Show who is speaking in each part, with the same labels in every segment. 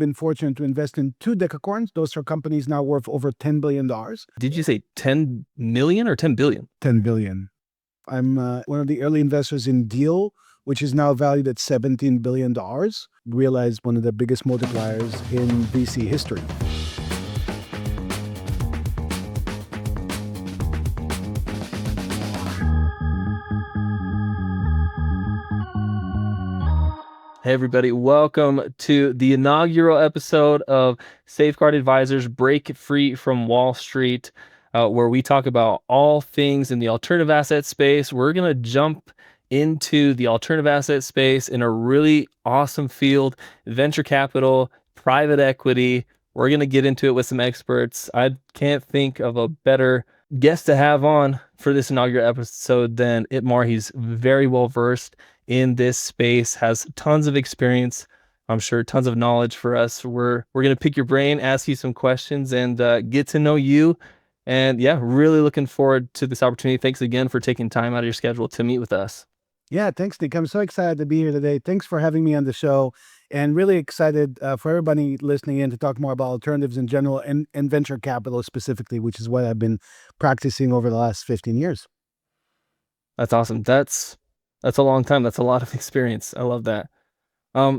Speaker 1: Been fortunate to invest in 2 decacorns. Those are companies now worth over $10 billion.
Speaker 2: Did you say 10 million or 10 billion?
Speaker 1: 10 billion. I'm one of the early investors in Deal, which is now valued at $17 billion. Realized one of the biggest multipliers in VC history.
Speaker 2: Hey, everybody. Welcome to the inaugural episode of Safeguard Advisors Break Free from Wall Street, where we talk about all things in the alternative asset space. We're going to jump into the alternative asset space in a really awesome field, venture capital, private equity. We're going to get into it with some experts. I can't think of a better guest to have on for this inaugural episode than Itamar. He's very well versed in this space, has tons of experience, I'm sure tons of knowledge for us. We're going to pick your brain, ask you some questions, and get to know you. And yeah, really looking forward to this opportunity. Thanks again for taking time out of your schedule to meet with us.
Speaker 1: Yeah, thanks, Nick. I'm so excited to be here today. Thanks for having me on the show, and really excited for everybody listening in to talk more about alternatives in general and venture capital specifically, which is what I've been practicing over the last 15 years.
Speaker 2: That's awesome. That's a long time. That's a lot of experience. I love that.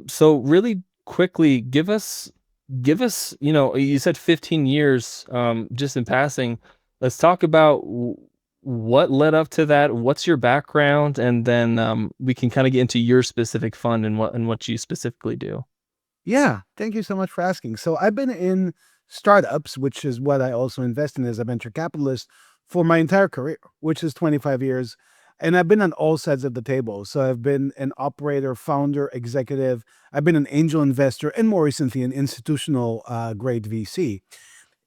Speaker 2: So really quickly, give us, you said 15 years, just in passing. Let's talk about what led up to that. What's your background? And then we can kind of get into your specific fund and what you specifically do.
Speaker 1: Yeah, thank you so much for asking. So I've been in startups, which is what I also invest in as a venture capitalist, for my entire career, which is 25 years. And I've been on all sides of the table. So I've been an operator, founder, executive. I've been an angel investor, and more recently, an institutional grade VC.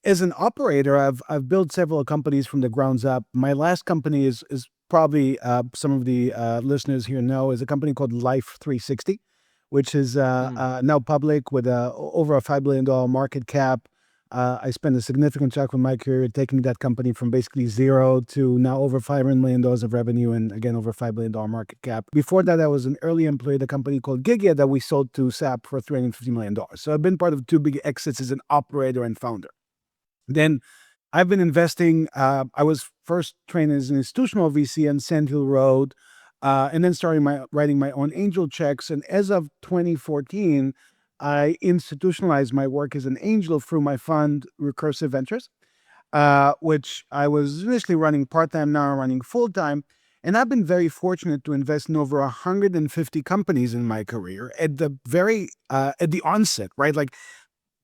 Speaker 1: As an operator, I've built several companies from the grounds up. My last company is probably some of the listeners here know, is a company called Life 360, which is now public with over a $5 billion market cap. I spent a significant chunk of my career taking that company from basically zero to now over $500 million of revenue and again over $5 billion market cap. Before that, I was an early employee at a company called Gigia that we sold to SAP for $350 million. So I've been part of 2 big exits as an operator and founder. Then I've been investing. I was first trained as an institutional VC on Sand Hill Road, and then started writing my own angel checks. And as of 2014, I institutionalized my work as an angel through my fund, Recursive Ventures, which I was initially running part-time, now I'm running full-time. And I've been very fortunate to invest in over 150 companies in my career at the onset, right? Like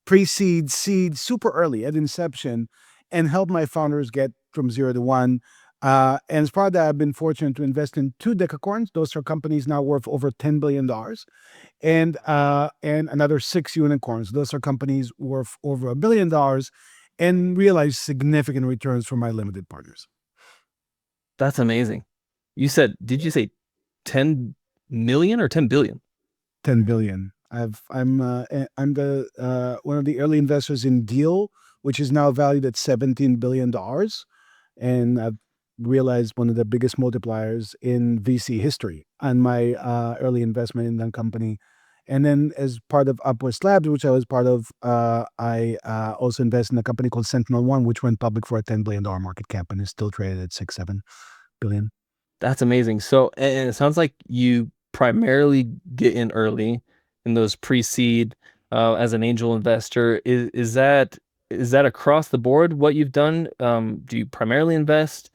Speaker 1: pre-seed, seed, super early at inception, and help my founders get from 0 to 1. And as part of that, I've been fortunate to invest in 2 decacorns. Those are companies now worth over $10 billion. And another 6 unicorns. Those are companies worth over $1 billion, and realize significant returns for my limited partners.
Speaker 2: That's amazing. Did you say 10 million or 10 billion?
Speaker 1: 10 billion. I'm the one of the early investors in Deal, which is now valued at $17 billion. And I've realized one of the biggest multipliers in VC history on my early investment in that company. And then as part of Upwest Labs, which I was part of, I also invest in a company called Sentinel-1, which went public for a $10 billion market cap and is still traded at 6-7 billion.
Speaker 2: That's amazing. So, and it sounds like you primarily get in early in those pre-seed as an angel investor. Is that across the board what you've done? Do you primarily invest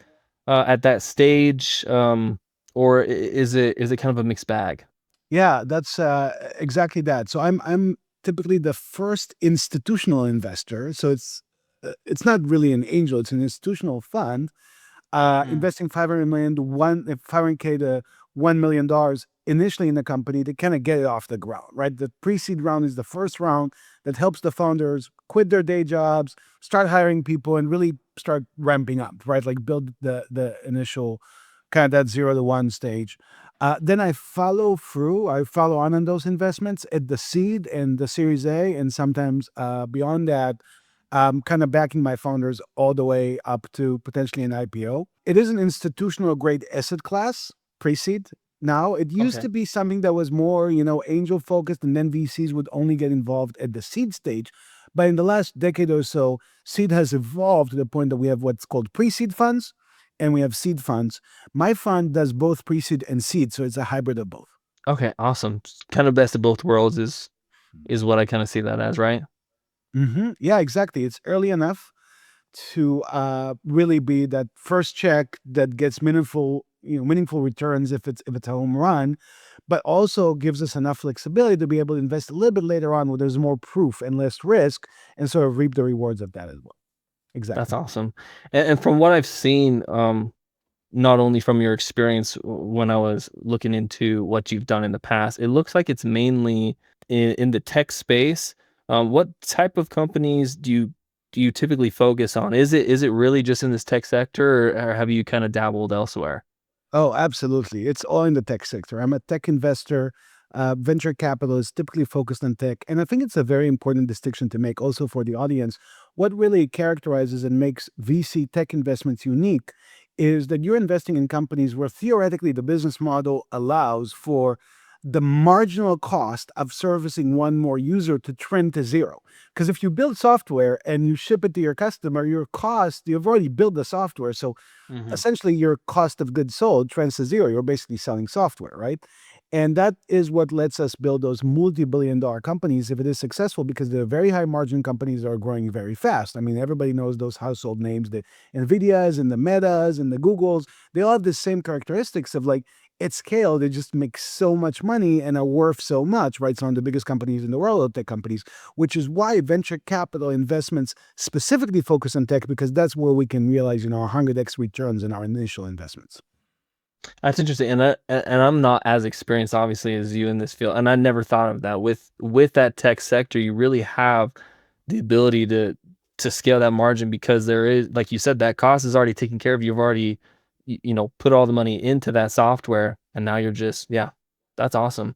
Speaker 2: at that stage, or is it kind of a mixed bag?
Speaker 1: Yeah, that's exactly that. So I'm typically the first institutional investor. So it's not really an angel; it's an institutional fund investing 500 million to 500K to $1 million initially in the company to kind of get it off the ground. Right, the pre-seed round is the first round that helps the founders quit their day jobs, start hiring people, and really start ramping up. Right, like build the initial kind of that 0 to 1 stage. Then I follow on those investments at the seed and the Series A, and sometimes beyond that, kind of backing my founders all the way up to potentially an IPO. It is an institutional grade asset class, pre-seed. now. It used
Speaker 2: Okay.
Speaker 1: to be something that was more, angel focused, and then VCs would only get involved at the seed stage. But in the last decade or so, seed has evolved to the point that we have what's called pre-seed funds and we have seed funds. My fund does both pre-seed and seed, so it's a hybrid of both.
Speaker 2: Okay, awesome. Kind of best of both worlds is what I kind of see that as, right?
Speaker 1: Yeah, exactly. It's early enough to really be that first check that gets meaningful returns if it's a home run, but also gives us enough flexibility to be able to invest a little bit later on where there's more proof and less risk, and sort of reap the rewards of that as well.
Speaker 2: That's
Speaker 1: Exactly.
Speaker 2: awesome. And from what I've seen, not only from your experience when I was looking into what you've done in the past, it looks like it's mainly in the tech space. What type of companies do you typically focus on? Is it really just in this tech sector, or have you kind of dabbled elsewhere?
Speaker 1: Oh, absolutely. It's all in the tech sector. I'm a tech investor. Venture capital is typically focused on tech. And I think it's a very important distinction to make also for the audience. What really characterizes and makes VC tech investments unique is that you're investing in companies where theoretically the business model allows for the marginal cost of servicing one more user to trend to zero. Because if you build software and you ship it to your customer, your cost, you've already built the software. So
Speaker 2: Hmm.
Speaker 1: essentially your cost of goods sold trends to zero. You're basically selling software, right? And that is what lets us build those multi-billion-dollar companies if it is successful, because they're very high margin companies that are growing very fast. I mean, everybody knows those household names, the Nvidias and the Metas and the Googles. They all have the same characteristics of like at scale, they just make so much money and are worth so much, right? Some of the biggest companies in the world are tech companies, which is why venture capital investments specifically focus on tech, because that's where we can realize, 100x returns in our initial investments.
Speaker 2: That's interesting, and I'm not as experienced, obviously, as you in this field, and I never thought of that. With that tech sector, you really have the ability to scale that margin because there is, like you said, that cost is already taken care of. You've already, put all the money into that software, and now you're just, yeah, that's awesome.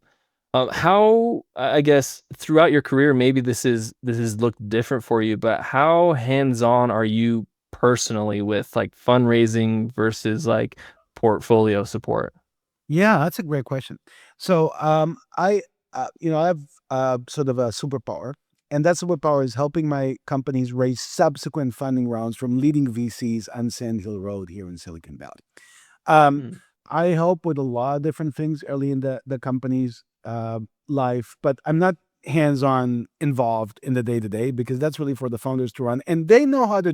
Speaker 2: How I guess throughout your career, maybe this is looked different for you, but how hands-on are you personally with like fundraising versus like portfolio support?
Speaker 1: Yeah, that's a great question. So, I have sort of a superpower, and that superpower is helping my companies raise subsequent funding rounds from leading VCs on Sand Hill Road here in Silicon Valley. Um,
Speaker 2: Mm.
Speaker 1: I help with a lot of different things early in the company's life, but I'm not hands-on involved in the day-to-day, because that's really for the founders to run, and they know how to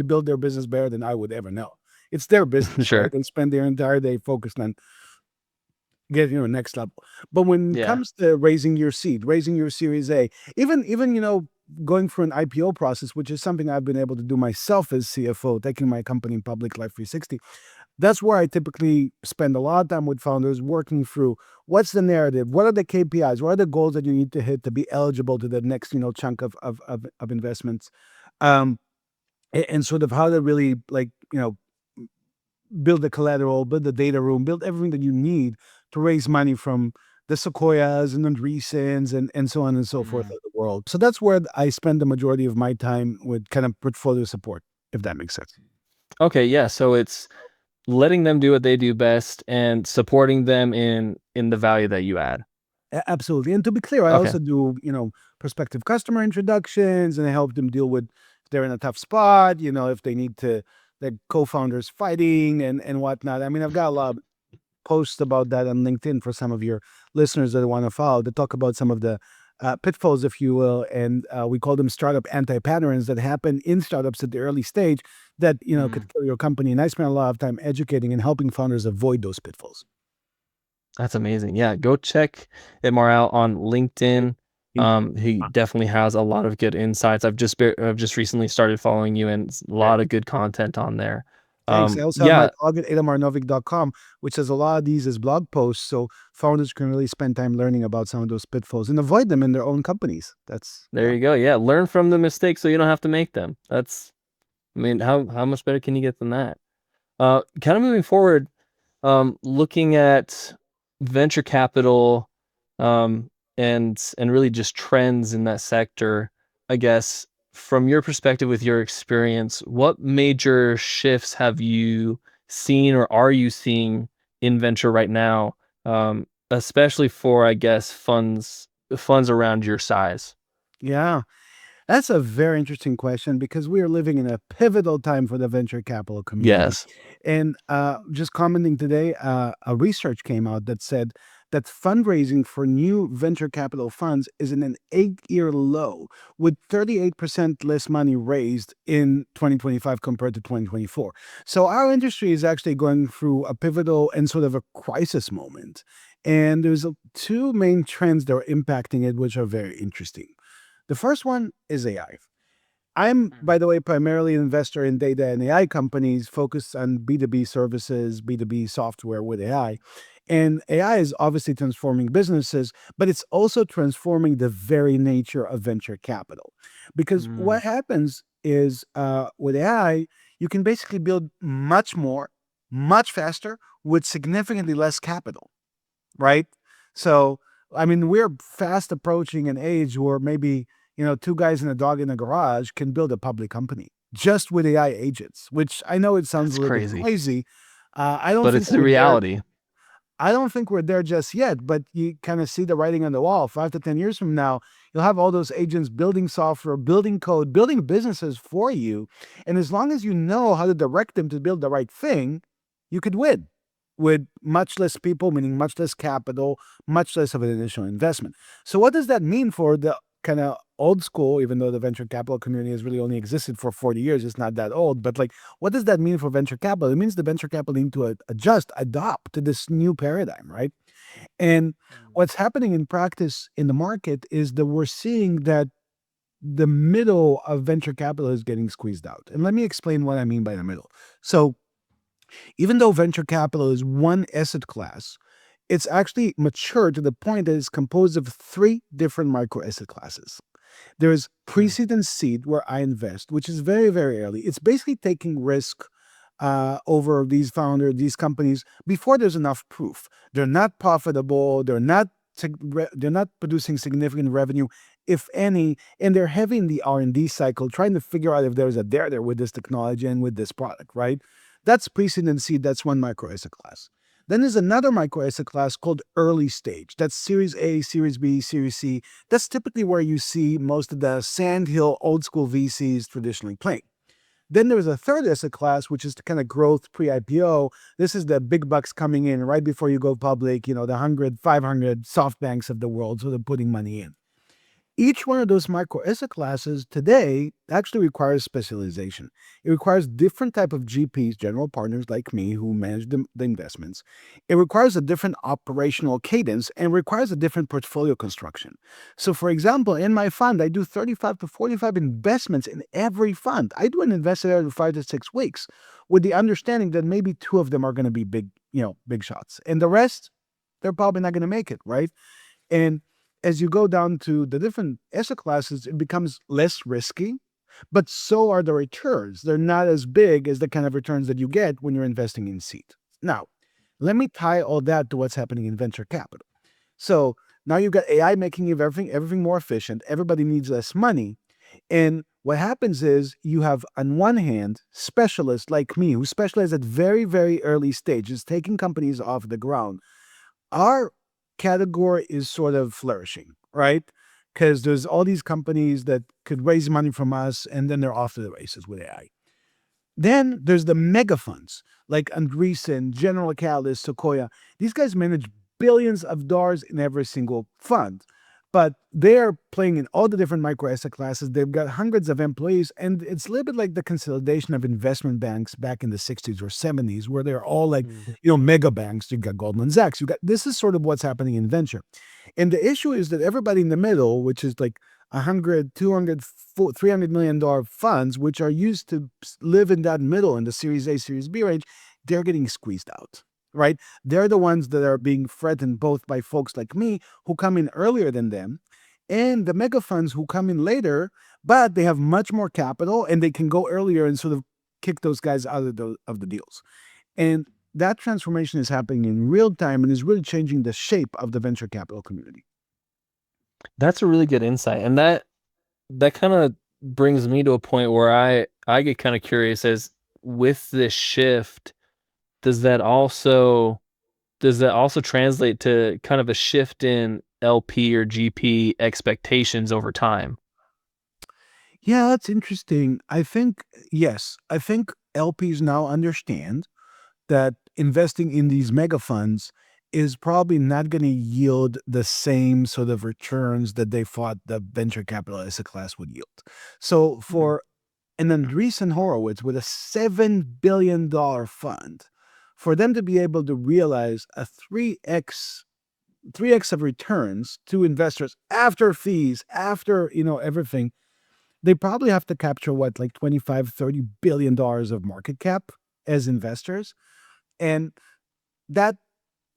Speaker 1: build their business better than I would ever know. It's their business, right?
Speaker 2: Sure.
Speaker 1: They spend their entire day focused on get next level. But when it
Speaker 2: Yeah.
Speaker 1: comes to raising your seed, raising your Series A, even going through an IPO process, which is something I've been able to do myself as CFO, taking my company public, Life 360. That's where I typically spend a lot of time with founders, working through what's the narrative, what are the KPIs, what are the goals that you need to hit to be eligible to the next chunk of investments, um, and sort of how to really, like, build the collateral, build the data room, build everything that you need to raise money from the Sequoias and Andreessens and so on and so forth
Speaker 2: Mm.
Speaker 1: of the world. So that's where I spend the majority of my time with kind of portfolio support, if that makes sense.
Speaker 2: Okay, yeah, so it's letting them do what they do best and supporting them in the value that you add.
Speaker 1: Absolutely. And to be clear, I
Speaker 2: Okay.
Speaker 1: also do, prospective customer introductions, and I help them deal with if they're in a tough spot, if they need to, their co-founders fighting and whatnot. I mean, I've got a lot of post about that on LinkedIn for some of your listeners that want to follow, to talk about some of the pitfalls, if you will, and we call them startup anti-patterns that happen in startups at the early stage that
Speaker 2: Mm.
Speaker 1: could kill your company. And I spend a lot of time educating and helping founders avoid those pitfalls.
Speaker 2: That's amazing. Yeah, go check Itamar out on LinkedIn.
Speaker 1: Mm.
Speaker 2: He definitely has a lot of good insights. I've just recently started following you, and a lot of good content on there.
Speaker 1: Thanks. I also have my
Speaker 2: Yeah,
Speaker 1: blog at itamarnovic.com, which has a lot of these as blog posts, so founders can really spend time learning about some of those pitfalls and avoid them in their own companies. That's
Speaker 2: there
Speaker 1: yeah.
Speaker 2: you go. Yeah, learn from the mistakes so you don't have to make them. I mean, how much better can you get than that? Kind of moving forward, looking at venture capital, um, and really just trends in that sector, I guess from your perspective with your experience, what major shifts have you seen or are you seeing in venture right now especially for, I guess, funds around your size?
Speaker 1: Yeah. That's a very interesting question because we are living in a pivotal time for the venture capital community.
Speaker 2: Yes.
Speaker 1: And just commenting today, a research came out that said that fundraising for new venture capital funds is in an 8-year low, with 38% less money raised in 2025 compared to 2024. So our industry is actually going through a pivotal and sort of a crisis moment. And there's two main trends that are impacting it, which are very interesting. The first one is AI. I'm, by the way, primarily an investor in data and AI companies focused on B2B services, B2B software with AI. And AI is obviously transforming businesses, but it's also transforming the very nature of venture capital. Because
Speaker 2: Mm,
Speaker 1: what happens is with AI, you can basically build much more, much faster with significantly less capital, right? So, I mean, we're fast approaching an age where maybe, two guys and a dog in a garage can build a public company just with AI agents, which I know it sounds a
Speaker 2: that's
Speaker 1: little bit
Speaker 2: crazy,
Speaker 1: crazy. I don't
Speaker 2: but it's
Speaker 1: think
Speaker 2: the
Speaker 1: we're there.
Speaker 2: reality.
Speaker 1: I don't think we're there just yet, but you kind of see the writing on the wall. 5 to 10 years from now, you'll have all those agents building software, building code, building businesses for you. And as long as you know how to direct them to build the right thing, you could win with much less people, meaning much less capital, much less of an initial investment. So, what does that mean for the kind of old school, even though the venture capital community has really only existed for 40 years, it's not that old, but like, what does that mean for venture capital? It means the venture capital need to adjust, adopt to this new paradigm, right? And what's happening in practice in the market is that we're seeing that the middle of venture capital is getting squeezed out. And let me explain what I mean by the middle. So, even though venture capital is one asset class, it's actually matured to the point that it's composed of three different micro asset classes. There's
Speaker 2: Mm,
Speaker 1: pre-seed and seed where I invest, which is very, very early. It's basically taking risk over these founders, these companies before there's enough proof. They're not profitable. They're not producing significant revenue, if any, and they're heavy in the R&D cycle, trying to figure out if there's a there with this technology and with this product. Right? That's pre-seed and seed. That's one micro asset class. Then there's another micro asset class called early stage. That's Series A, Series B, Series C. That's typically where you see most of the sandhill old school VCs traditionally playing. Then there's a third asset class, which is the kind of growth pre-IPO. This is the big bucks coming in right before you go public, the 100, 500 soft banks of the world, so they're putting money in. Each one of those micro asset classes today actually requires specialization. It requires different type of GPs, general partners like me who manage the investments. It requires a different operational cadence and requires a different portfolio construction. So for example, in my fund, I do 35 to 45 investments in every fund. I do an investment every 5 to 6 weeks with the understanding that maybe two of them are going to be big shots. And the rest, they're probably not going to make it, right? And as you go down to the different asset classes, it becomes less risky, but so are the returns. They're not as big as the kind of returns that you get when you're investing in seed. Now, let me tie all that to what's happening in venture capital. So now you've got AI making everything more efficient. Everybody needs less money. And what happens is you have, on one hand, specialists like me who specialize at very, very early stages, taking companies off the ground. Our category is sort of flourishing, right? Because there's all these companies that could raise money from us and then they're off to the races with AI. Then there's the mega funds like Andreessen, General Catalyst, Sequoia. These guys manage billions of dollars in every single fund, but they're playing in all the different micro asset classes. They've got hundreds of employees, and it's a little bit like the consolidation of investment banks back in the 60s or 70s, where they're all like,
Speaker 2: mm.
Speaker 1: mega banks. You got Goldman Sachs. This is sort of what's happening in venture. And the issue is that everybody in the middle, which is like 100, 200, $300 million funds, which are used to live in that middle in the Series A, Series B range, they're getting squeezed out, right? They're the ones that are being threatened both by folks like me who come in earlier than them and the mega funds who come in later, but they have much more capital and they can go earlier and sort of kick those guys out of the deals. And that transformation is happening in real time and is really changing the shape of the venture capital community.
Speaker 2: That's a really good insight, and that kind of brings me to a point where I get kind of curious as with this shift, does that also does that also translate to kind of a shift in LP or GP expectations over time?
Speaker 1: Yeah, that's interesting. I think, yes, I think LPs now understand that investing in these mega funds is probably not going to yield the same sort of returns that they thought the venture capital asset class would yield. So
Speaker 2: Mhm.
Speaker 1: for an Andreessen Horowitz with a $7 billion fund, for them to be able to realize a 3x of returns to investors after fees, after, everything, they probably have to capture what, like 25, $30 billion of market cap as investors. And that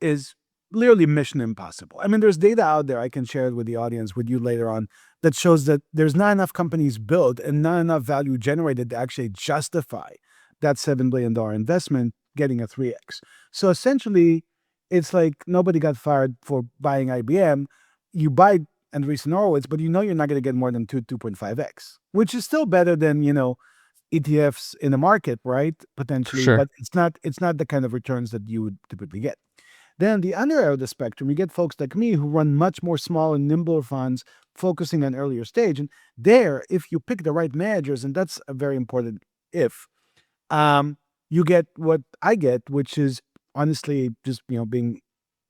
Speaker 1: is literally mission impossible. I mean, there's data out there, I can share it with the audience, with you later on, that shows that there's not enough companies built and not enough value generated to actually justify that $7 billion investment getting a 3x. So essentially, it's like nobody got fired for buying IBM. You buy Andreessen Horowitz, but you know you're not going to get more than 2.5x, which is still better than, ETFs in the market, right?
Speaker 2: For
Speaker 1: Potentially,
Speaker 2: sure.
Speaker 1: but it's not the kind of returns that you would typically get. Then on the other end of the spectrum, you get folks like me who run much more small and nimbler funds, focusing on earlier stage. And there, if you pick the right managers, and that's a very important if, um, you get what I get, which is honestly just being,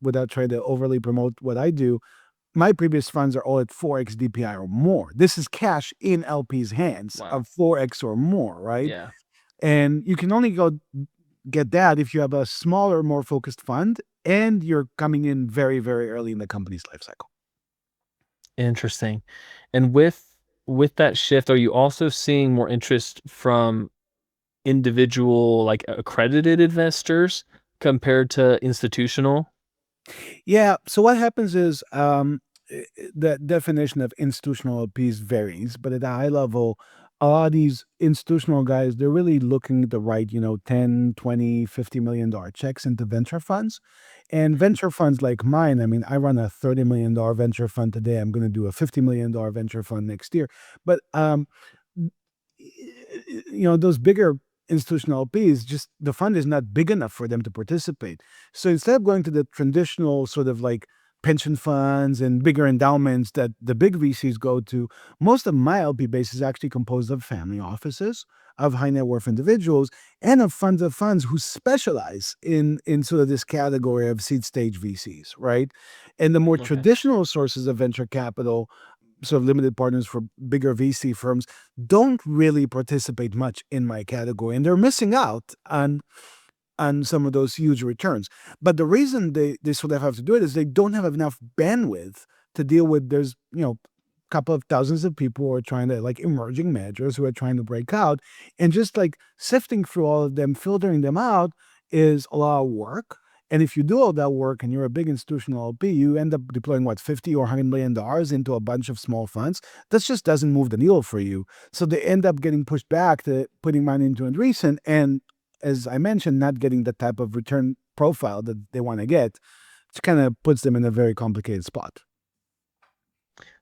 Speaker 1: without trying to overly promote what I do. My previous funds are all at 4x DPI or more. This is cash in LP's hands
Speaker 2: Wow.
Speaker 1: of 4x or more, right?
Speaker 2: Yeah.
Speaker 1: And you can only go get that if you have a smaller, more focused fund and you're coming in very, very early in the company's life cycle.
Speaker 2: Interesting. And with that shift, are you also seeing more interest from individual, like, accredited investors compared to institutional?
Speaker 1: Yeah. So what happens is the definition of institutional LPs varies, but at a high level, a lot of these institutional guys, they're really looking to write, 10, 20, $50 million checks into venture funds. And venture funds like mine, I mean, I run a $30 million venture fund today. I'm going to do a $50 million venture fund next year. But those bigger institutional LPs, just the fund is not big enough for them to participate. So instead of going to the traditional sort of like pension funds and bigger endowments that the big VCs go to, most of my LP base is actually composed of family offices, of high net worth individuals, and of funds who specialize in sort of this category of seed stage VCs, right? And the more
Speaker 2: Okay.
Speaker 1: traditional sources of venture capital, sort of limited partners for bigger VC firms, don't really participate much in my category, and they're missing out on some of those huge returns. But the reason they sort of have to do it is they don't have enough bandwidth to deal with. There's a couple of thousands of people who are trying to, like, emerging managers who are trying to break out, and just like sifting through all of them, filtering them out is a lot of work. And if you do all that work and you're a big institutional LP, you end up deploying what, 50 or $100 million into a bunch of small funds. That just doesn't move the needle for you. So they end up getting pushed back to putting money into Andreessen, and as I mentioned, not getting the type of return profile that they want to get, which kind of puts them in a very complicated spot.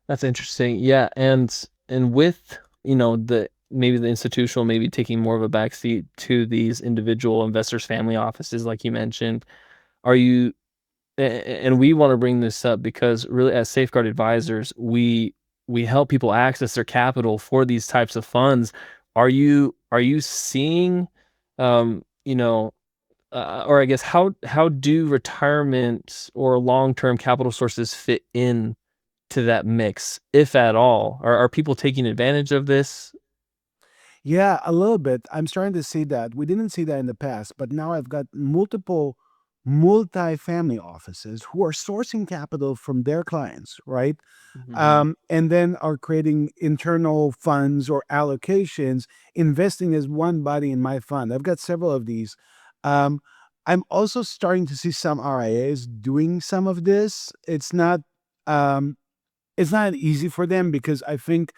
Speaker 2: That's interesting. Yeah, and with, the maybe the institutional maybe taking more of a backseat to these individual investors' family offices, like you mentioned, are you and we want to bring this up because really as Safeguard Advisors, we help people access their capital for these types of funds. Are you seeing, you know, or I guess how do retirement or long-term capital sources fit in to that mix, if at all? Are people taking advantage of this?
Speaker 1: Yeah, a little bit. I'm starting to see that. We didn't see that in the past, but now I've got multiple multi-family offices who are sourcing capital from their clients, right?
Speaker 2: Mhm.
Speaker 1: And then are creating internal funds or allocations, investing as one body in my fund. I've got several of these. Um, I'm also starting to see some RIAs doing some of this. Um, it's not easy for them because I think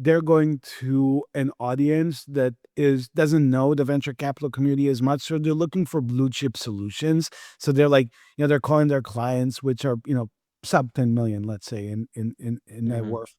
Speaker 1: they're going to an audience that is doesn't know the venture capital community as much, so they're looking for blue chip solutions. So they're like, they're calling their clients, which are sub 10 million, let's say, in net
Speaker 2: Mhm.
Speaker 1: worth,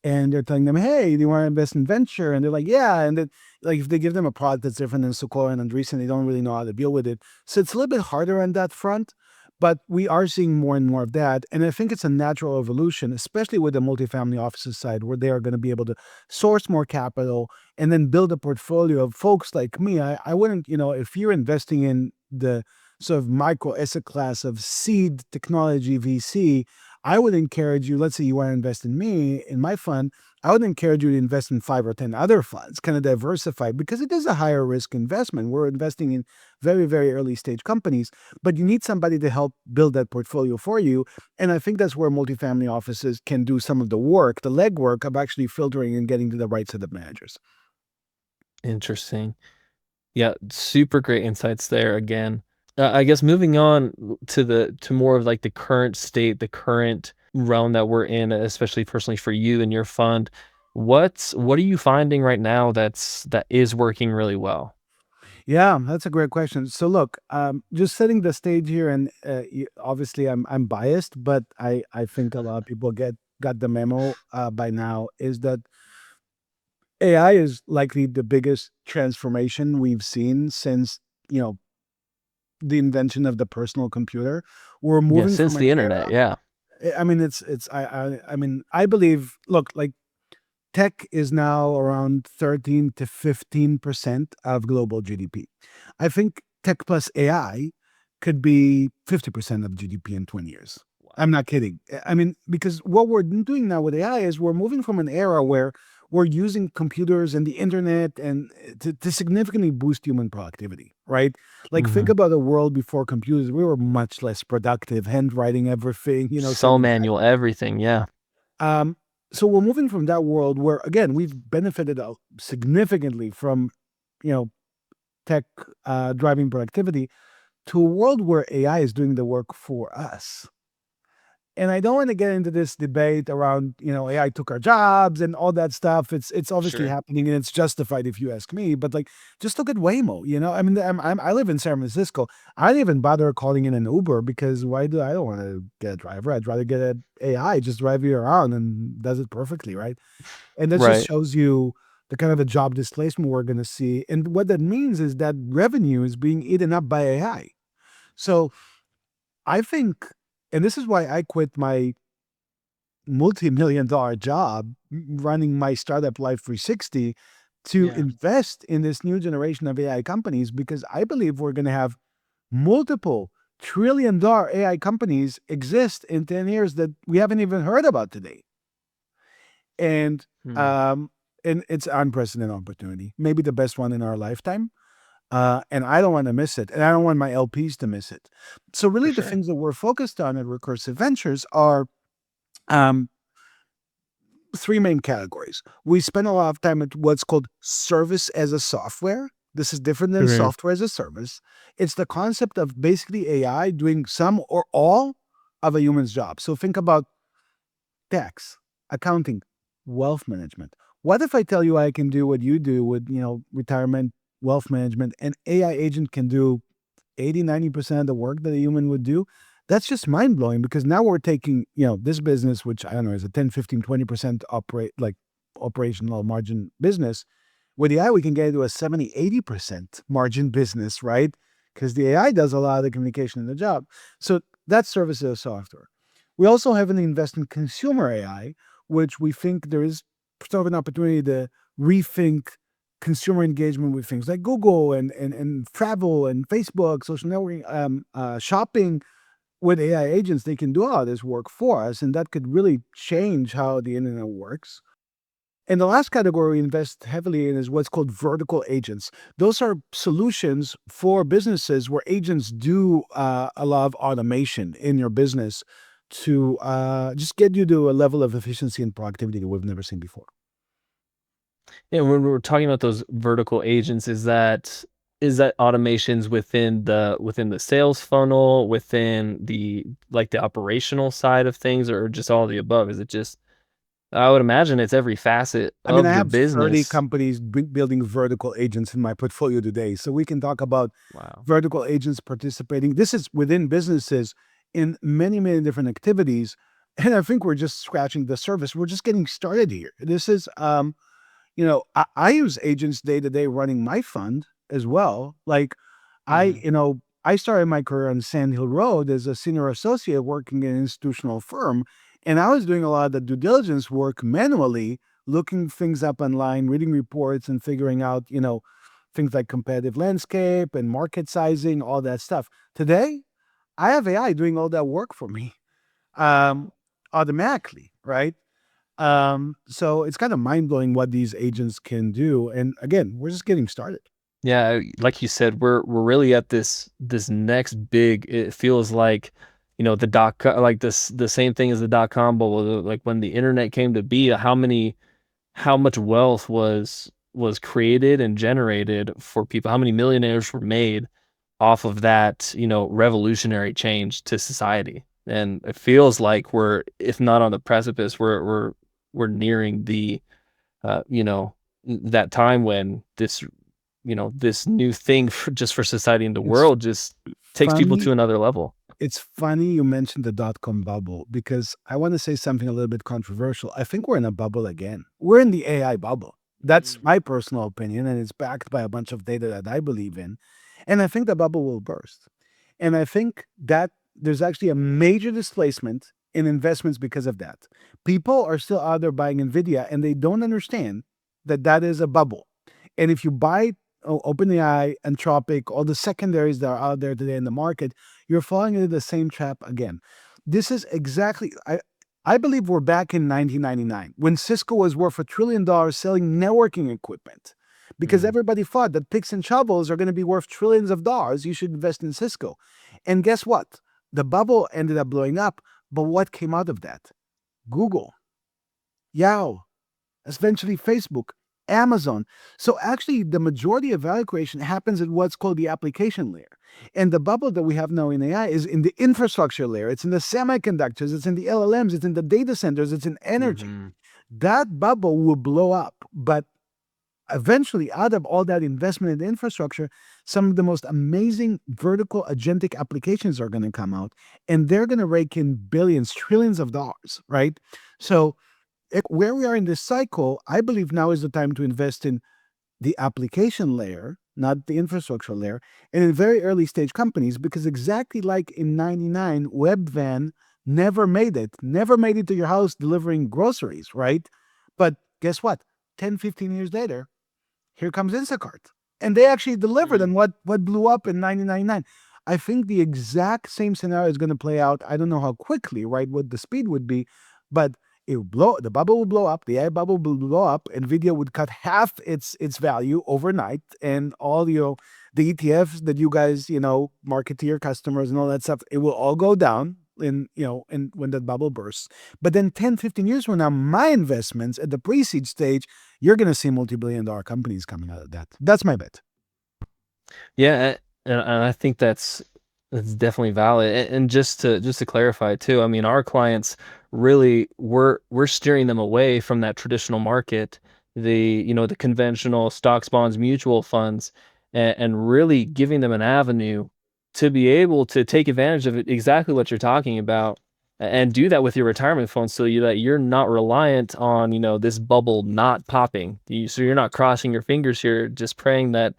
Speaker 1: and they're telling them, hey, do you want to invest in venture? And they're like, yeah. And then, like, if they give them a product that's different than Sequoia and Andreessen, they don't really know how to deal with it. So it's a little bit harder on that front. But we are seeing more and more of that. And I think it's a natural evolution, especially with the multifamily offices side, where they are going to be able to source more capital and then build a portfolio of folks like me. I wouldn't, if you're investing in the sort of micro asset class of seed technology VC, I would encourage you, let's say you want to invest in me, in my fund, I would encourage you to invest in 5 or 10 other funds, kind of diversify, because it is a higher risk investment. We're investing in very, very early stage companies, but you need somebody to help build that portfolio for you. And I think that's where multifamily offices can do some of the work, the legwork of actually filtering and getting to the right set of managers.
Speaker 2: Interesting. Yeah, super great insights there again. I guess moving on to more of like the current state, the current realm that we're in, especially personally for you and your fund. What are you finding right now that is working really well?
Speaker 1: Yeah, that's a great question. So look, just setting the stage here, and obviously I'm biased, but I think a lot of people got the memo by now. Is that AI is likely the biggest transformation we've seen since you know the invention of the personal computer. We're
Speaker 2: Yeah,
Speaker 1: moving
Speaker 2: since
Speaker 1: from an
Speaker 2: the internet,
Speaker 1: era.
Speaker 2: yeah.
Speaker 1: I mean, it's I mean, I believe. Look, like tech is now around 13 to 15% of global GDP. I think tech plus AI could be 50% of GDP in 20 years. I'm not kidding. I mean, because what we're doing now with AI is we're moving from an era where we're using computers and the internet and to significantly boost human productivity, right? Like think
Speaker 2: Hmm.
Speaker 1: about a world before computers. We were much less productive, handwriting everything,
Speaker 2: So
Speaker 1: sending fax.
Speaker 2: manual, everything, yeah.
Speaker 1: Um, so we're moving from that world where, again, we've benefited significantly from, you know, tech driving productivity to a world where AI is doing the work for us. And I don't want to get into this debate around, AI took our jobs and all that stuff. It's obviously
Speaker 2: Sure.
Speaker 1: happening and it's justified if you ask me. But like, just look at Waymo. I mean, I live in San Francisco. I didn't even bother calling in an Uber because I don't want to get a driver. I'd rather get an AI just drive you around and does it perfectly, right? And that just
Speaker 2: Right.
Speaker 1: shows you the kind of a job displacement we're going to see. And what that means is that revenue is being eaten up by AI. So I think, and this is why I quit my multi-million dollar job running my startup Life 360 to
Speaker 2: Yeah.
Speaker 1: invest in this new generation of AI companies, because I believe we're going to have multiple trillion-dollar AI companies exist in 10 years that we haven't even heard about today. And
Speaker 2: Hmm.
Speaker 1: um and it's unprecedented opportunity, maybe the best one in our lifetime. And I don't want to miss it, and I don't want my LPs to miss it. So
Speaker 2: For
Speaker 1: really the
Speaker 2: sure.
Speaker 1: things that we're focused on at Recursive Ventures are um three main categories. We spend a lot of time at what's called service as a software. This is different than
Speaker 2: Okay.
Speaker 1: software as a service. It's the concept of basically AI doing some or all of a human's job. So think about tax, accounting, wealth management. What if I tell you I can do what you do with, retirement, wealth management, and AI agent can do 80-90% of the work that a human would do? That's just mind blowing, because now we're taking, this business, which I don't know, is a 10, 15, 20% operational margin business. With the AI, we can get into a 70, 80% margin business, right? Because the AI does a lot of the communication in the job. So that's service as a software. We also have an invest in consumer AI, which we think there is sort of an opportunity to rethink consumer engagement with things like Google and travel and Facebook, social networking, shopping. With AI agents, they can do all this work for us, and that could really change how the internet works. And the last category we invest heavily in is what's called vertical agents. Those are solutions for businesses where agents do a lot of automation in your business to just get you to a level of efficiency and productivity that we've never seen before.
Speaker 2: Yeah, when we're talking about those vertical agents, is that automations within the sales funnel, within the operational side of things, or just all of the above? Is it just I would imagine it's every facet
Speaker 1: I mean, I
Speaker 2: of your
Speaker 1: have 30
Speaker 2: business.
Speaker 1: companies building vertical agents in my portfolio today. So we can talk about
Speaker 2: Wow.
Speaker 1: vertical agents participating. This is within businesses in many, many different activities. And I think we're just scratching the surface. We're just getting started here. This is, I use agents day to day running my fund as well. Like, I,
Speaker 2: Mhm.
Speaker 1: you know, I started my career on Sand Hill Road as a senior associate working in an institutional firm. And I was doing a lot of the due diligence work manually, looking things up online, reading reports, and figuring out, things like competitive landscape and market sizing, all that stuff. Today, I have AI doing all that work for me um, automatically, right? So it's kind of mind blowing what these agents can do. And again, we're just getting started.
Speaker 2: Yeah, like you said, we're really at this next big. It feels like, like the same thing as the dot com bubble. Like when the internet came to be, how much wealth was created and generated for people. How many millionaires were made off of that, revolutionary change to society. And it feels like we're, if not on the precipice, we're nearing the, that time when this new thing just for society and the
Speaker 1: It's
Speaker 2: world just takes people to
Speaker 1: funny.
Speaker 2: another level.
Speaker 1: It's funny you mentioned the dot com bubble because I want to say something a little bit controversial. I think we're in a bubble again. We're in the AI bubble. That's my personal opinion, and it's backed by a bunch of data that I believe in. And I think the bubble will burst. And I think that there's actually a major displacement in investments because of that. People are still out there buying Nvidia, and they don't understand that that is a bubble. And if you buy OpenAI, Anthropic, all the secondaries that are out there today in the market, you're falling into the same trap again. This is exactly, I believe we're back in 1999 when Cisco was worth $1 trillion selling networking equipment because
Speaker 2: Mhm.
Speaker 1: everybody thought that picks and shovels are going to be worth trillions of dollars. You should invest in Cisco. And guess what? The bubble ended up blowing up. But what came out of that? Google, Yahoo, eventually Facebook, Amazon. So actually, the majority of value creation happens at what's called the application layer. And the bubble that we have now in AI is in the infrastructure layer. It's in the semiconductors, it's in the LLMs, it's in the data centers, it's in energy.
Speaker 2: Mhm.
Speaker 1: That bubble will blow up. But eventually, out of all that investment in infrastructure, some of the most amazing vertical agentic applications are going to come out, and they're going to rake in billions, trillions of dollars, right? So where we are in this cycle, I believe now is the time to invest in the application layer, not the infrastructure layer, and in very early stage companies, because exactly like in 99, Webvan never made it to your house delivering groceries, right? But guess what? 10, 15 years later, here comes Instacart. And they actually delivered on
Speaker 2: Mhm.
Speaker 1: what blew up in 1999. I think the exact same scenario is going to play out. I don't know how quickly, right? What the speed would be, but the bubble will blow up, the AI bubble will blow up, Nvidia would cut half its value overnight, and all the ETFs that you guys, market to your customers and all that stuff, it will all go down in when that bubble bursts. But then 10, 15 years from now, my investments at the pre-seed stage, you're going to see multi-billion-dollar companies coming out of that. That's my bet.
Speaker 2: Yeah, and I think that's definitely valid. And just to clarify too, I mean, our clients really we're steering them away from that traditional market, the conventional stocks, bonds, mutual funds, and really giving them an avenue to be able to take advantage of it, exactly what you're talking about, and do that with your retirement fund, so that you're not reliant on this bubble not popping. So you're not crossing your fingers here, just praying that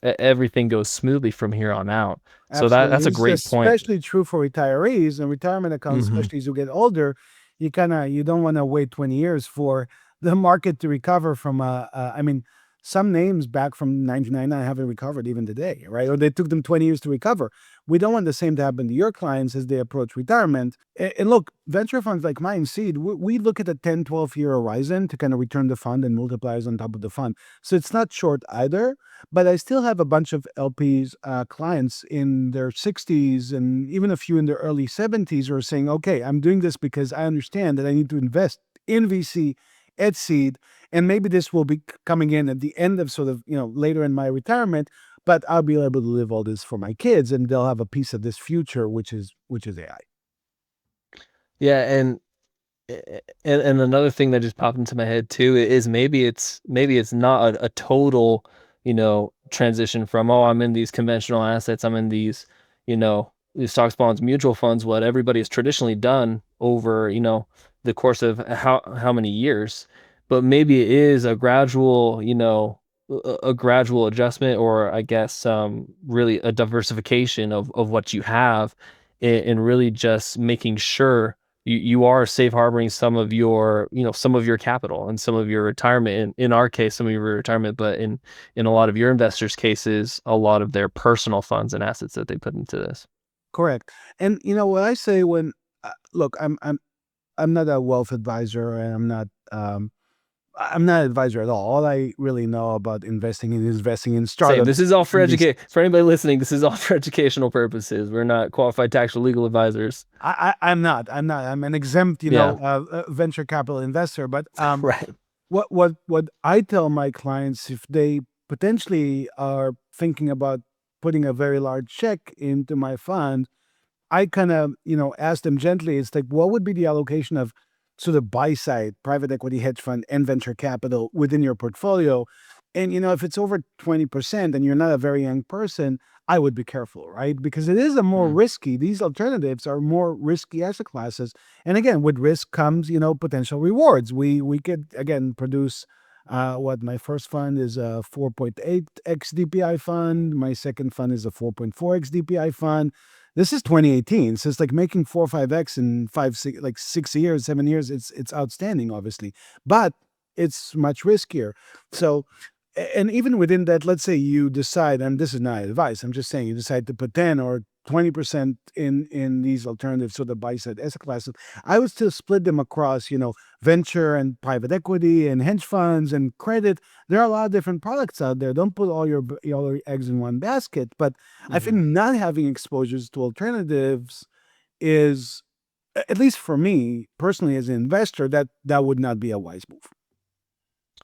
Speaker 2: everything goes smoothly from here on out. So
Speaker 1: Absolutely.
Speaker 2: that's a
Speaker 1: This is
Speaker 2: great point.
Speaker 1: especially true for retirees and retirement accounts,
Speaker 2: Hmm.
Speaker 1: especially as you get older. You don't want to wait 20 years for the market to recover from I mean, some names back from 1999 haven't recovered even today, right? Or they took them 20 years to recover. We don't want the same to happen to your clients as they approach retirement. And look, venture funds like mine, Seed, we look at a 10, 12-year horizon to kind of return the fund and multipliers on top of the fund. So it's not short either. But I still have a bunch of LPs, clients in their 60s and even a few in their early 70s who are saying, okay, I'm doing this because I understand that I need to invest in VC at seed. And maybe this will be coming in at the end of sort of, later in my retirement, but I'll be able to live all this for my kids and they'll have a piece of this future, which is AI.
Speaker 2: Yeah, and another thing that just popped into my head too is maybe it's not a total transition from, oh, I'm in these conventional assets, I'm in these stocks, bonds, mutual funds, what everybody has traditionally done over the course of how many years, but maybe it is a gradual a gradual adjustment, or I guess really a diversification of what you have, and really just making sure you are safe harboring some of your, some of your capital and some of your retirement. In our case, some of your retirement, but in a lot of your investors' cases, a lot of their personal funds and assets that they put into this.
Speaker 1: Correct. And what I say when look, I'm not a wealth advisor, and I'm not an advisor at all. All I really know about investing is investing in
Speaker 2: Same. This
Speaker 1: startups
Speaker 2: is all for
Speaker 1: and VC.
Speaker 2: for anybody listening. This is all for educational purposes. We're not qualified tax or legal advisors.
Speaker 1: I'm not. I'm an exempt,
Speaker 2: Yeah.
Speaker 1: venture capital investor. But
Speaker 2: Right.
Speaker 1: what I tell my clients, if they potentially are thinking about putting a very large check into my fund, I kind of, ask them gently, it's like, what would be the allocation of sort of buy side, private equity, hedge fund, and venture capital within your portfolio? And, if it's over 20% and you're not a very young person, I would be careful, right? Because it is a more
Speaker 2: Mm.
Speaker 1: risky, these alternatives are more risky asset classes. And again, with risk comes, potential rewards. We could, again, produce what my first fund is a 4.8x DPI fund. My second fund is a 4.4x DPI fund. This is 2018, so it's like making 4 or 5x in 6 years, 7 years. It's outstanding, obviously, but it's much riskier. So, and even within that, let's say you decide, and this is not advice, I'm just saying you decide to put 10 or 20% in these alternatives, so the buy side asset classes. I would still split them across, venture and private equity and hedge funds and credit. There are a lot of different products out there. Don't put all your eggs in one basket, but I think
Speaker 2: Hmm.
Speaker 1: not having exposures to alternatives is, at least for me personally as an investor, that would not be a wise move.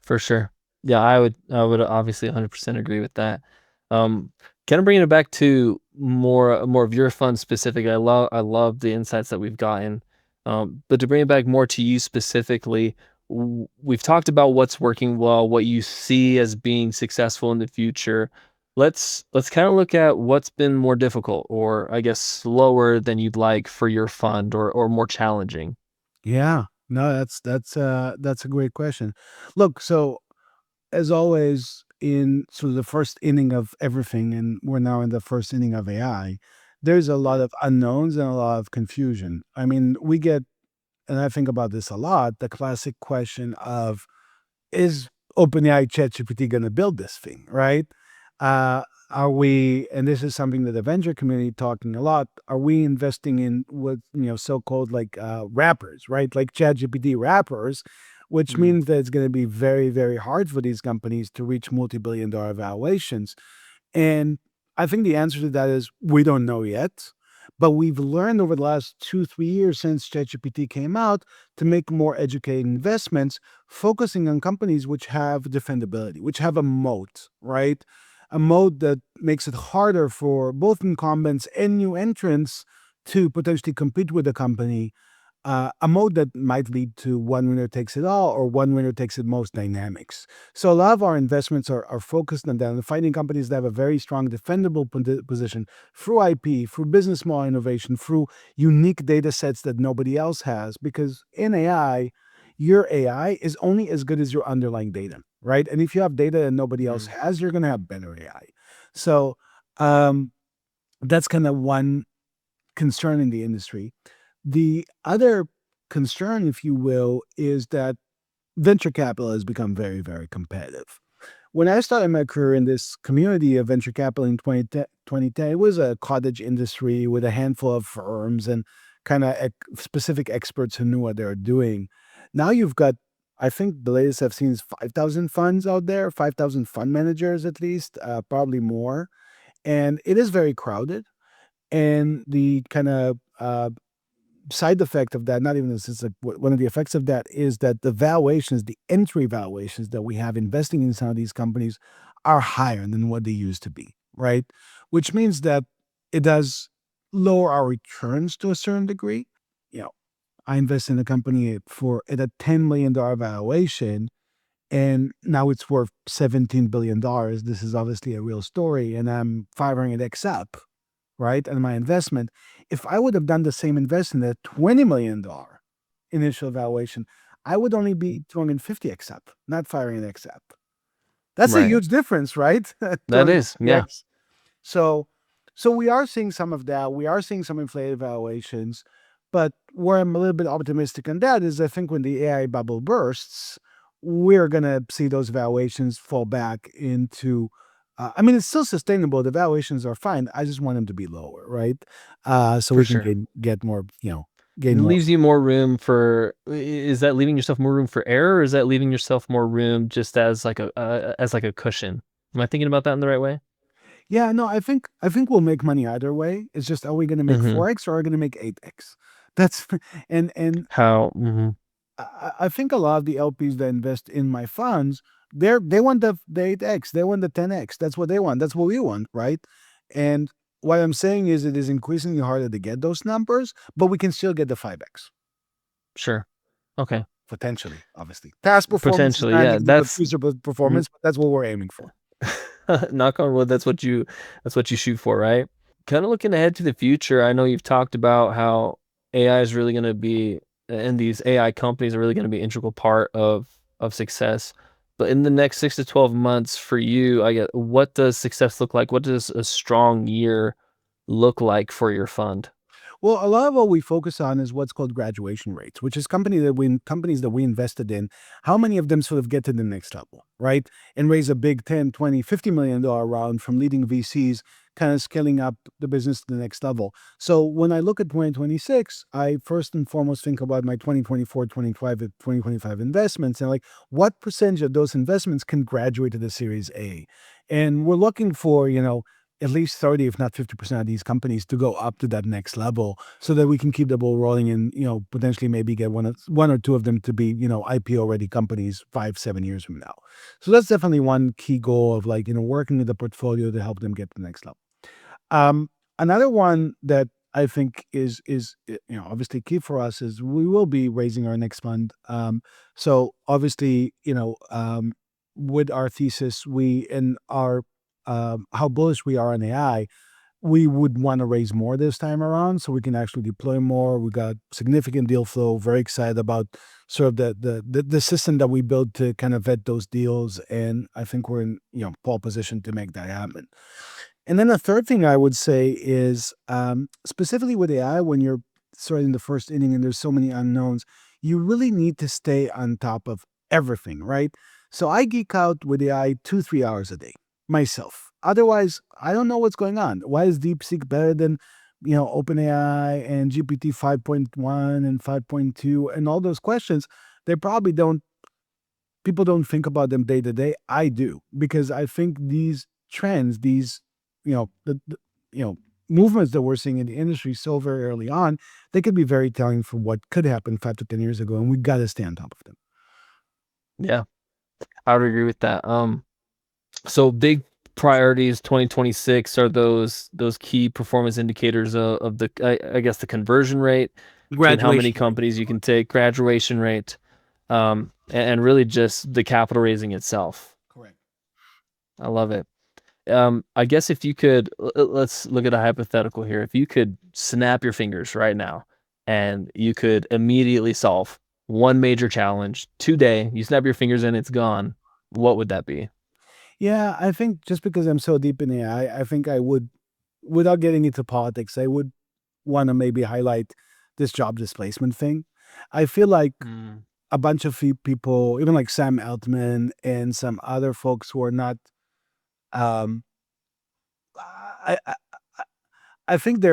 Speaker 2: For sure. Yeah, I would obviously 100% agree with that. Um, Kind of bringing it back to more of your fund specific. I love the insights that we've gotten. But to bring it back more to you specifically, we've talked about what's working well, what you see as being successful in the future. Let's kind of look at what's been more difficult, or I guess slower than you'd like for your fund, or more challenging.
Speaker 1: Yeah, no, that's a great question. Look, so as always, in sort of the first inning of everything, and we're now in the first inning of AI, there's a lot of unknowns and a lot of confusion. I mean, we get, and I think about this a lot, the classic question of, is OpenAI ChatGPT going to build this thing, right? Are we, and this is something that the venture community talking a lot, are we investing in what, so-called like wrappers, right? Like ChatGPT wrappers, which
Speaker 2: Mm.
Speaker 1: means that it's going to be very, very hard for these companies to reach multi-billion-dollar valuations. And I think the answer to that is we don't know yet. But we've learned over the last 2, 3 years since ChatGPT came out to make more educated investments, focusing on companies which have defendability, which have a moat, right? A moat that makes it harder for both incumbents and new entrants to potentially compete with the company, a mode that might lead to one winner takes it all or one winner takes it most dynamics. So a lot of our investments are focused on that, and finding companies that have a very strong defendable position through IP, through business model innovation, through unique data sets that nobody else has. Because in AI, your AI is only as good as your underlying data, right? And if you have data that nobody else
Speaker 2: Mm.
Speaker 1: has, you're going to have better AI. So um, that's kind of one concern in the industry. The other concern, if you will, is that venture capital has become very, very competitive. When I started my career in this community of venture capital in 2010, it was a cottage industry with a handful of firms and kind of specific experts who knew what they were doing. Now you've got, I think the latest I've seen is 5,000 funds out there, 5,000 fund managers at least, probably more. And it is very crowded. And the kind of side effect of that, not even this is like one of the effects of that, is that the valuations, the entry valuations that we have investing in some of these companies are higher than what they used to be, right? Which means that it does lower our returns to a certain degree. You know, I invest in a company for at a $10 million valuation, and now it's worth $17 billion. This is obviously a real story, and I'm 500x up, right? And my investment, if I would have done the same investment at $20 million initial valuation, I would only be 250x up, not firing an X up. That's a
Speaker 2: Right.
Speaker 1: huge difference, right?
Speaker 2: That
Speaker 1: 20,
Speaker 2: is. Yeah.
Speaker 1: yes. So, so we are seeing some of that. We are seeing some inflated valuations, but where I'm a little bit optimistic on that is I think when the AI bubble bursts, we're gonna see those valuations fall back into. I mean, it's still sustainable. The valuations are fine. I just want them to be lower, right? So
Speaker 2: For
Speaker 1: we can
Speaker 2: sure.
Speaker 1: get more,
Speaker 2: It
Speaker 1: gain more.
Speaker 2: leaves you more room for, is that leaving yourself more room for error, or is that leaving yourself more room just as like a as like a cushion? Am I thinking about that in the right way?
Speaker 1: Yeah, no, I think we'll make money either way. It's just, are we going to make
Speaker 2: Mm-hmm.
Speaker 1: 4x or are we going to make 8x? That's and
Speaker 2: How? Mm-hmm.
Speaker 1: I think a lot of the LPs that invest in my funds, they want the 8x, they want the 10x. That's what they want. That's what we want, right? And what I'm saying is, it is increasingly harder to get those numbers, but we can still get the 5x
Speaker 2: Sure. Okay.
Speaker 1: potentially. Obviously, past performance is
Speaker 2: Potentially,
Speaker 1: not
Speaker 2: yeah.
Speaker 1: indicative of
Speaker 2: That's
Speaker 1: future performance, but that's what we're aiming for.
Speaker 2: knock on wood. That's what you shoot for, right? Kind of looking ahead to the future. I know you've talked about how AI is really going to be, and these AI companies are really going to be an integral part of success. But in the next 6 to 12 months for you, I get, what does success look like? What does a strong year look like for your fund?
Speaker 1: Well, a lot of what we focus on is what's called graduation rates, which is companies that we invested in. How many of them sort of get to the next level, right? And raise a big 10, 20, $50 million round from leading VCs, kind of scaling up the business to the next level. So when I look at 2026, I first and foremost think about my 2024, 2025 investments, and like, what percentage of those investments can graduate to the Series A? And we're looking for, at least 30, if not 50% of these companies to go up to that next level so that we can keep the ball rolling and, potentially maybe get one or two of them to be, IPO ready companies 5, 7 years from now. So that's definitely one key goal of, like, working with the portfolio to help them get to the next level. Um, Another one that I think is obviously key for us is we will be raising our next fund. So obviously, with our thesis, we and our how bullish we are on AI, we would want to raise more this time around so we can actually deploy more. We got significant deal flow. Very excited about sort of the system that we built to kind of vet those deals, and I think we're in pole position to make that happen. And then the third thing I would say is, specifically with AI, when you're sort of in the first inning and there's so many unknowns, you really need to stay on top of everything, right? So I geek out with AI 2, 3 hours a day myself. Otherwise, I don't know what's going on. Why is DeepSeek better than, OpenAI and GPT 5.1 and 5.2 and all those questions? They probably don't People don't think about them day to day. I do, because I think these trends, these, the movements that we're seeing in the industry so very early on, they could be very telling for what could happen 5 to 10 years ago, and we got to stay on top of them.
Speaker 2: Yeah, I would agree with that. So big priorities 2026 are those key performance indicators of the, I guess, the conversion rate between how many
Speaker 1: Graduation rate.
Speaker 2: companies you can take, graduation rate, and really just the capital raising itself.
Speaker 1: Correct.
Speaker 2: I love it. I guess if you could, let's look at a hypothetical here. If you could snap your fingers right now and you could immediately solve one major challenge today, you snap your fingers and it's gone, what would that be?
Speaker 1: Yeah, I think just because I'm so deep in AI, I think I would, without getting into politics, I would want to maybe highlight this job displacement thing. I feel like
Speaker 2: Mm,
Speaker 1: a bunch of people, even like Sam Altman and some other folks who are not, um, I I think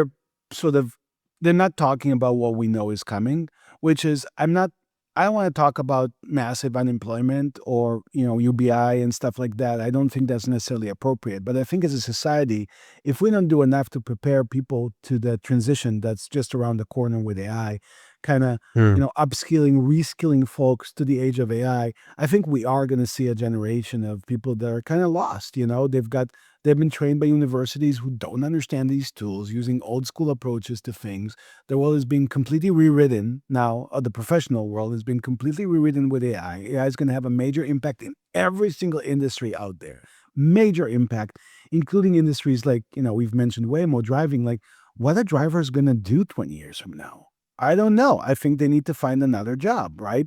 Speaker 1: sort of they're not talking about what we know is coming, which is, I don't want to talk about massive unemployment or, UBI and stuff like that. I don't think that's necessarily appropriate. But I think as a society, if we don't do enough to prepare people to the transition that's just around the corner with AI, kind of,
Speaker 2: mm,
Speaker 1: upskilling, reskilling folks to the age of I think we are going to see a generation of people that are kind of lost. They've been trained by universities who don't understand these tools, using old school approaches to things. The world is being completely rewritten now. The professional world has been completely rewritten with AI. AI is going to have a major impact in every single industry out there. Major impact, including industries like, we've mentioned Waymo driving. Like, what a driver is going to do 20 years from now? I don't know. I think they need to find another job, right?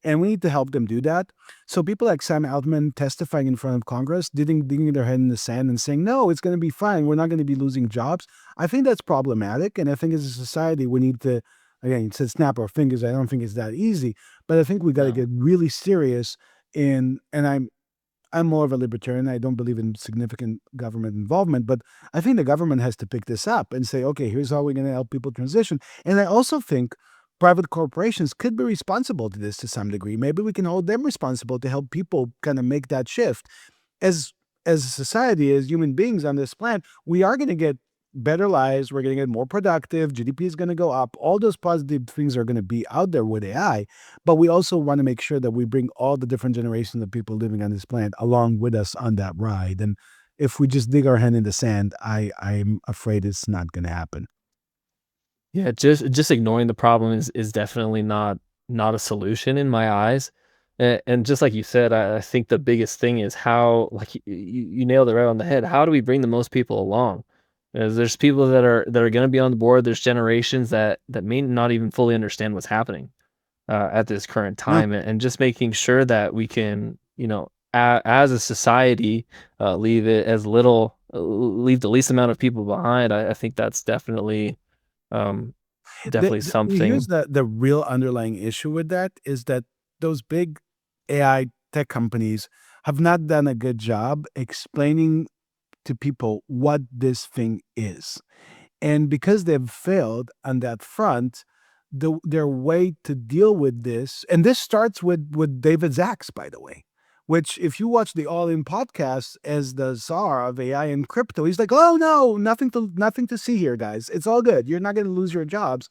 Speaker 1: And we need to help them do that. So people like Sam Altman testifying in front of Congress, digging their head in the sand and saying, no, it's going to be fine. We're not going to be losing jobs. I think that's problematic. And I think as a society, we need to, again, you said snap our fingers. I don't think it's that easy, but I think we got to
Speaker 2: No.
Speaker 1: get really serious and I'm more of a libertarian. I don't believe in significant government involvement, but I think the government has to pick this up and say, okay, here's how we're going to help people transition. And I also think private corporations could be responsible to this to some degree. Maybe we can hold them responsible to help people kind of make that shift. As as a society, as human beings on this planet, we are going to get better lives. We're going to get more productive. GDP is going to go up. All those positive things are going to be out there with AI. But we also want to make sure that we bring all the different generations of people living on this planet along with us on that ride. And if we just dig our hand in the sand, I'm afraid it's not going to happen.
Speaker 2: Yeah, just ignoring the problem is definitely not a solution in my eyes. And just like you said, I think the biggest thing is how, like you nailed it right on the head. How do we bring the most people along? Because there's people that are going to be on the board. There's generations that may not even fully understand what's happening at this current
Speaker 1: Yeah.
Speaker 2: time, and just making sure that we can, as a society, leave the least amount of people behind. I think that's um, definitely
Speaker 1: Here's
Speaker 2: something.
Speaker 1: the real underlying issue with that is that those big AI tech companies have not done a good job explaining to people what this thing is. And because they've failed on that front, their way to deal with this, and this starts with David Zaks, by the way, which if you watch the All In podcast as the czar of AI and crypto, he's like, "Oh no, nothing to see here, guys. It's all good. You're not going to lose your jobs."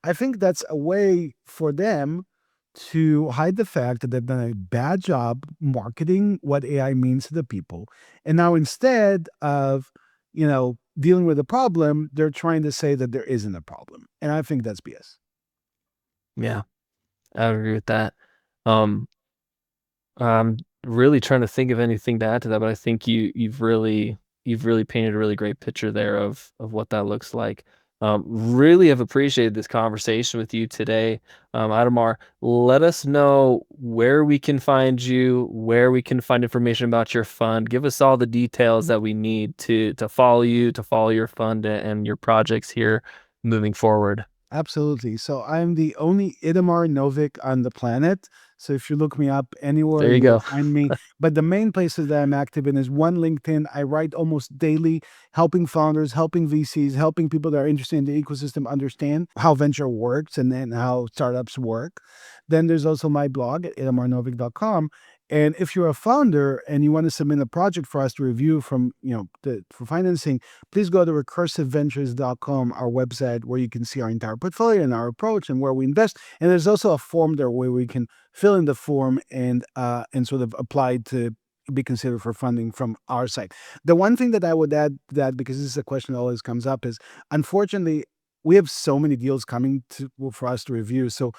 Speaker 1: I think that's a way for them to hide the fact that they've done a bad job marketing what AI means to the people. And now instead of, dealing with the problem, they're trying to say that there isn't a problem. And I think that's BS.
Speaker 2: Yeah, I agree with that. Um, I'm really trying to think of anything to add to that, but I think you've really painted a really great picture there of what that looks like. Really have appreciated this conversation with you today, Itamar. Let us know where we can find you, where we can find information about your fund. Give us all the details that we need to follow you, to follow your fund and your projects here moving forward.
Speaker 1: Absolutely. So I'm the only Itamar Novik on the planet. So if you look me up anywhere,
Speaker 2: There you
Speaker 1: you will
Speaker 2: go.
Speaker 1: find me. But the main places that I'm active in is one, LinkedIn. I write almost daily, helping founders, helping VCs, helping people that are interested in the ecosystem understand how venture works and then how startups work. Then there's also my blog at itamarnovik.com. And if you're a founder and you want to submit a project for us to review for financing, please go to recursiveventures.com, our website, where you can see our entire portfolio and our approach and where we invest. And there's also a form there where we can fill in the form and sort of apply to be considered for funding from our side. The one thing that I would add to that, because this is a question that always comes up, is unfortunately we have so many deals coming for us to review. So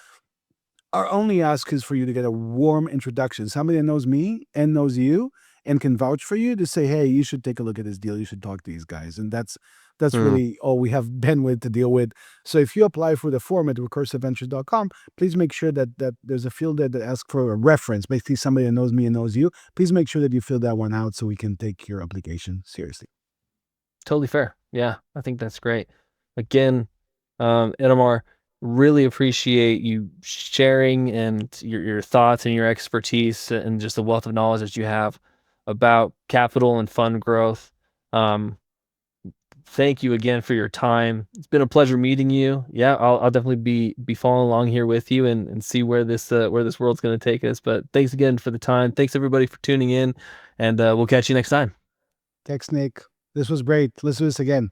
Speaker 1: our only ask is for you to get a warm introduction, somebody that knows me and knows you and can vouch for you to say, hey, you should take a look at this deal. You should talk to these guys. And that's
Speaker 2: Hmm.
Speaker 1: really all we have bandwidth to deal with. So if you apply for the form at recursiveventures.com, please make sure that there's a field there that asks for a reference, basically somebody that knows me and knows you. Please make sure that you fill that one out so we can take your application seriously.
Speaker 2: Totally fair. Yeah, I think that's great. Again, Itamar, really appreciate you sharing and your thoughts and your expertise and just the wealth of knowledge that you have about capital and fund growth. Um, Thank you again for your time. It's been a pleasure meeting you. Yeah, I'll definitely be following along here with you and see where this world's going to take us. But thanks again for the time. Thanks everybody for tuning in, and we'll catch you next time.
Speaker 1: Thanks, Nick. This was great. Let's do this again.